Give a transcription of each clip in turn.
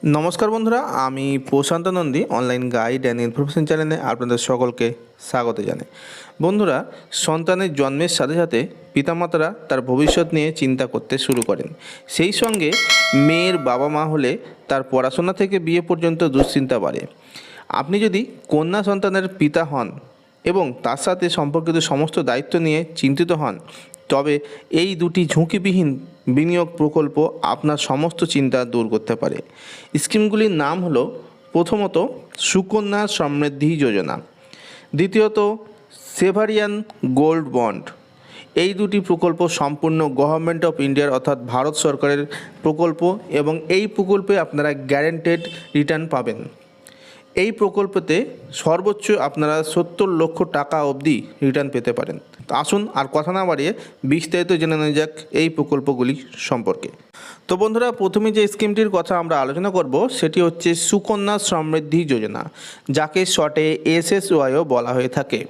নমস্কার বন্ধুরা, আমি Prashanta Nandi online guide and information চ্যানেলে আপনাদের সকলকে স্বাগত জানাই। বন্ধুরা, সন্তানের জন্মের সাথে সাথে পিতামাতারা তার ভবিষ্যৎ নিয়ে চিন্তা করতে শুরু করেন। সেই সঙ্গে মেয়ের বাবা মা হলে তার পড়াশোনা থেকে বিয়ে পর্যন্ত দুশ্চিন্তা বাড়ে। আপনি যদি কন্যা সন্তানের পিতা হন এবং তার সাথে সম্পর্কিত সমস্ত দায়িত্ব নিয়ে চিন্তিত হন, তবে এই দুটি ঝুঁকিবিহীন বিনিয়োগ প্রকল্প আপনার সমস্ত চিন্তা দূর করতে পারে। স্কিমগুলির নাম হলো, প্রথমত সুকন্যা সমৃদ্ধি যোজনা, দ্বিতীয়ত সেভারিয়ান গোল্ড বন্ড। এই দুটি প্রকল্প সম্পূর্ণ গভর্নমেন্ট অফ ইন্ডিয়ার অর্থাৎ ভারত সরকারের প্রকল্প এবং এই প্রকল্পে আপনারা গ্যারেন্টেড রিটার্ন পাবেন। এই প্রকল্পতে সর্বোচ্চ আপনারা 70 লক্ষ টাকা অবধি রিটার্ন পেতে পারেন। আসুন আর কথা না বাড়িয়ে বিস্তারিত জেনে নেওয়া যাক এই প্রকল্পগুলি সম্পর্কে। তো বন্ধুরা, প্রথমে যে স্কিমটির কথা আমরা আলোচনা করব সেটি হচ্ছে সুকন্যা সমৃদ্ধি যোজনা, যাকে শর্টে SSYও বলা হয়ে থাকে।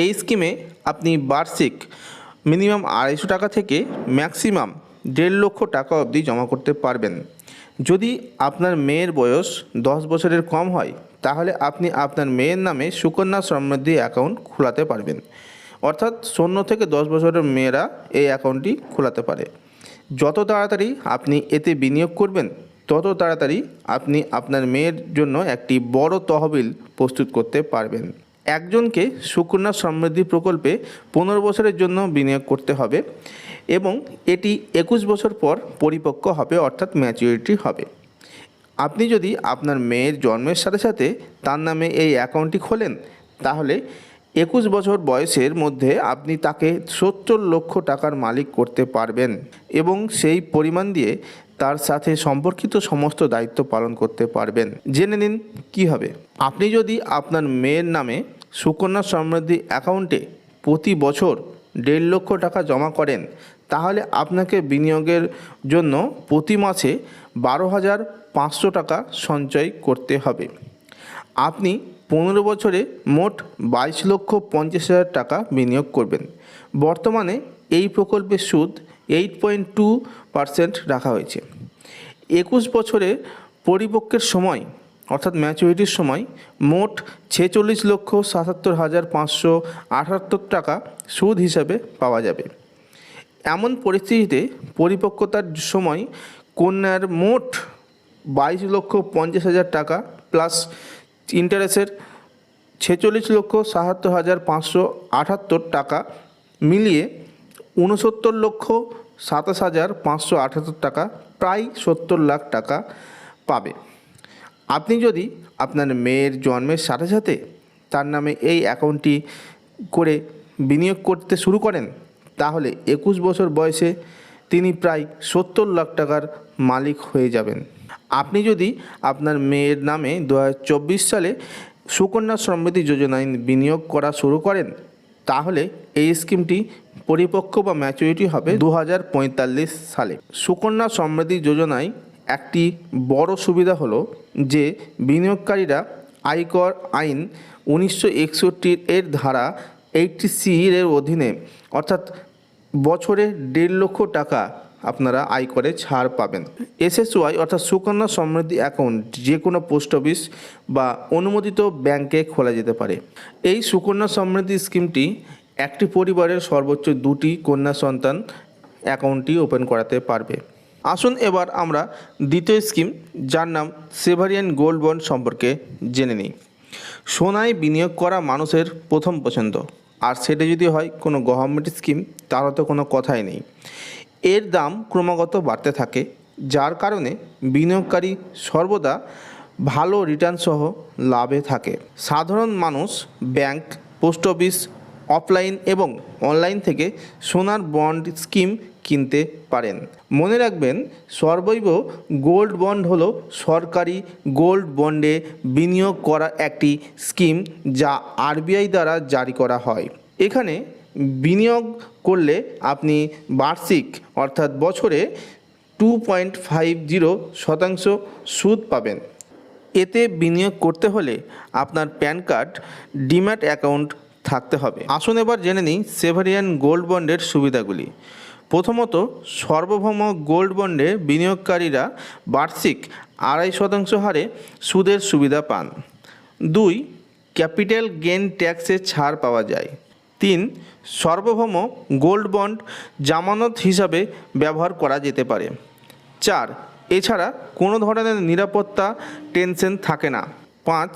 এই স্কিমে আপনি বার্ষিক মিনিমাম 250 টাকা থেকে ম্যাক্সিমাম 1.5 লক্ষ টাকা অবধি জমা করতে পারবেন। যদি আপনার মেয়ের বয়স 10 বছরের কম হয়, তাহলে আপনি আপনার মেয়ের নামে সুকন্যা সমৃদ্ধি অ্যাকাউন্ট খোলাতে পারবেন। অর্থাৎ 0 থেকে 10 বছরের মেয়েরা এই অ্যাকাউন্টটি খোলাতে পারে। যত তাড়াতাড়ি আপনি এতে বিনিয়োগ করবেন, তত তাড়াতাড়ি আপনি আপনার মেয়ের জন্য একটি বড় তহবিল প্রস্তুত করতে পারবেন। একজনকে সুকন্যা সমৃদ্ধি প্রকল্পে 15 বছরের জন্য বিনিয়োগ করতে হবে এবং এটি 21 বছর পর পরিপক্ক হবে, অর্থাৎ ম্যাচুরিটি হবে। আপনি যদি আপনার মেয়ের জন্মের সাথে সাথে তার নামে এই অ্যাকাউন্টটি খোলেন, তাহলে 21 বছর বয়সের মধ্যে আপনি তাকে 70 লক্ষ টাকার মালিক করতে পারবেন এবং সেই পরিমাণ দিয়ে তার সাথে সম্পর্কিত সমস্ত দায়িত্ব পালন করতে পারবেন। জেনে নিন কী হবে। আপনি যদি আপনার মেয়ের নামে সুকন্যা সমৃদ্ধি অ্যাকাউন্টে প্রতি বছর 1.5 লক্ষ টাকা জমা করেন, তাহলে আপনাকে বিনিয়োগের জন্য প্রতি মাসে 12,500 টাকা সঞ্চয় করতে হবে। আপনি 15 বছরে মোট 22,50,000 টাকা বিনিয়োগ করবেন। বর্তমানে এই প্রকল্পের সুদ 8.2% রাখা হয়েছে। 21 বছরে পরিপক্কের সময় অর্থাৎ ম্যাচুরিটির সময় মোট 46,77,578 টাকা সুদ হিসাবে পাওয়া যাবে। এমন পরিস্থিতিতে পরিপক্কতার সময় কন্যার মোট 22,50,000 টাকা প্লাস ইন্টারেস্টের 46,77,578 টাকা মিলিয়ে 69,27,578 টাকা, প্রায় 70 লাখ টাকা পাবে। আপনি যদি আপনার মেয়ের জন্মের সাথে সাথে তার নামে এই অ্যাকাউন্টটি করে বিনিয়োগ করতে শুরু করেন, তাহলে 21 বছর বয়সে তিনি প্রায় 70 লাখ টাকার মালিক হয়ে যাবেন। আপনি যদি আপনার মেয়ের নামে 2024 সালে সুকন্যা সমৃদ্ধি যোজনায় বিনিয়োগ করা শুরু করেন, তাহলে এই স্কিমটি পরিপক্ক বা ম্যাচুরিটি হবে 2045 সালে। সুকন্যা সমৃদ্ধি যোজনায় একটি বড় সুবিধা হলো যে বিনিয়োগকারীরা আয়কর আইন 1961 এর ধারা 80C এর অধীনে অর্থাৎ বছরে 1.5 লক্ষ টাকা আপনারা আয়করে ছাড় পাবেন। SSY অর্থাৎ সুকন্যা সমৃদ্ধি অ্যাকাউন্ট যে কোনো পোস্ট অফিস বা অনুমোদিত ব্যাংকে খোলা যেতে পারে। এই সুকন্যা সমৃদ্ধি স্কিমটি একটি পরিবারের সর্বোচ্চ 2টি কন্যা সন্তান অ্যাকাউন্টটি ওপেন করাতে পারবে। আসুন এবার আমরা দ্বিতীয় স্কিম, যার নাম সেভারিয়ান গোল্ড বন্ড সম্পর্কে জেনে নিই। সোনায় বিনিয়োগ করা মানুষের প্রথম পছন্দ, আর সেটা যদি হয় কোনো গভর্নমেন্ট স্কিম, তারও তো কোনো কথাই নেই। এর দাম ক্রমাগত বাড়তে থাকে, যার কারণে বিনিয়োগকারী সর্বদা ভালো রিটার্ন সহ লাভে থাকে। সাধারণ মানুষ ব্যাংক, পোস্ট অফিস, অফলাইন এবং অনলাইন থেকে সোনার বন্ড স্কিম কিনতে পারেন। মনে রাখবেন, সর্বৈব গোল্ড বন্ড হলো সরকারি গোল্ড বন্ডে বিনিয়োগ করা একটি স্কিম, যা RBI দ্বারা জারি করা হয়। এখানে বিনিয়োগ করলে আপনি বার্ষিক অর্থাৎ বছরে 2.50% সুদ পাবেন। এতে বিনিয়োগ করতে হলে আপনার প্যান কার্ড, ডিম্যাট অ্যাকাউন্ট থাকতে হবে। আসুন এবার জেনে নিই সেভারিয়ান গোল্ড বন্ডের সুবিধাগুলি। প্রথমত, সার্বভৌম গোল্ড বন্ডে বিনিয়োগকারীরা বার্ষিক 2.5% হারে সুদের সুবিধা পান। 2. ক্যাপিটাল গেইন ট্যাক্সে ছাড় পাওয়া যায়। 3. সার্বভৌম গোল্ড বন্ড জামানত হিসাবে ব্যবহার করা যেতে পারে। 4. এছাড়া কোনো ধরনের নিরাপত্তা টেনশন থাকে না। 5.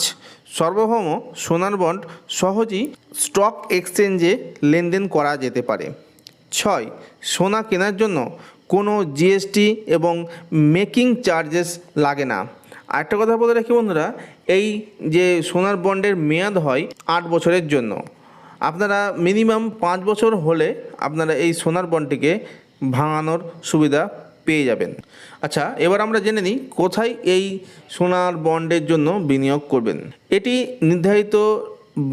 সার্বভৌম সোনার বন্ড সহজেই স্টক এক্সচেঞ্জে লেনদেন করা যেতে পারে। 6. সোনা কেনার জন্য কোনো জিএসটি এবং মেকিং চার্জেস লাগে না। আরেকটা কথা বলে রাখি বন্ধুরা, এই যে সোনার বন্ডের মেয়াদ হয় 8 বছরের জন্য। আপনারা মিনিমাম 5 বছর হলে আপনারা এই সোনার বন্ডটিকে ভাঙানোর সুবিধা পেয়ে যাবেন। আচ্ছা, এবার আমরা জেনে নিই কোথায় এই সোনার বন্ডের জন্য বিনিয়োগ করবেন। এটি নির্ধারিত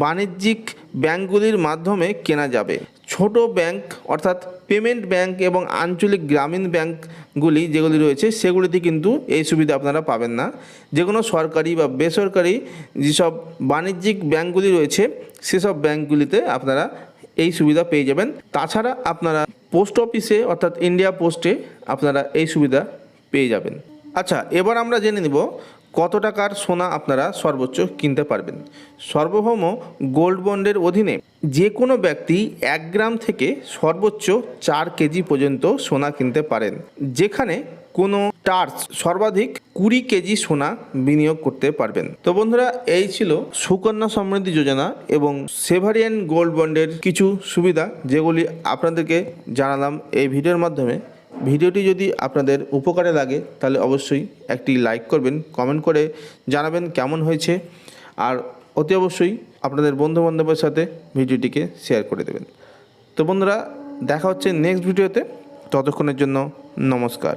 বাণিজ্যিক ব্যাংকগুলির মাধ্যমে কেনা যাবে। ছোট ব্যাংক অর্থাৎ পেমেন্ট ব্যাংক এবং আঞ্চলিক গ্রামীণ ব্যাংকগুলি যেগুলি রয়েছে সেগুলিতে কিন্তু এই সুবিধা আপনারা পাবেন না। যে কোনো সরকারি বা বেসরকারি যেসব বাণিজ্যিক ব্যাংকগুলি রয়েছে সেসব ব্যাংকগুলিতে আপনারা এই সুবিধা পেয়ে যাবেন। তাছাড়া আপনারা পোস্ট অফিসে অর্থাৎ ইন্ডিয়া পোস্টে আপনারা এই সুবিধা পেয়ে যাবেন। আচ্ছা, এবার আমরা জেনে নিব কত টাকার সোনা আপনারা সর্বোচ্চ কিনতে পারবেন। সার্বভৌম গোল্ড বন্ডের অধীনে যে কোনো ব্যক্তি 1 গ্রাম থেকে সর্বোচ্চ 4 কেজি পর্যন্ত সোনা কিনতে পারেন, যেখানে কোনো টার্স সর্বাধিক 20 কেজি সোনা বিনিয়োগ করতে পারবেন। তো বন্ধুরা, এই ছিল সুকন্যা সমৃদ্ধি যোজনা এবং সেভারিয়ান গোল্ড বন্ডের কিছু সুবিধা, যেগুলি আপনাদেরকে জানালাম এই ভিডিওর মাধ্যমে। ভিডিওটি যদি আপনাদের উপকারে লাগে তাহলে অবশ্যই একটি লাইক করবেন, কমেন্ট করে জানাবেন কেমন হয়েছে, আর অতি অবশ্যই আপনাদের বন্ধুবান্ধবের সাথে ভিডিওটিকে শেয়ার করে দেবেন। তো বন্ধুরা, দেখা হচ্ছে নেক্সট ভিডিওতে। ততক্ষণের জন্য নমস্কার।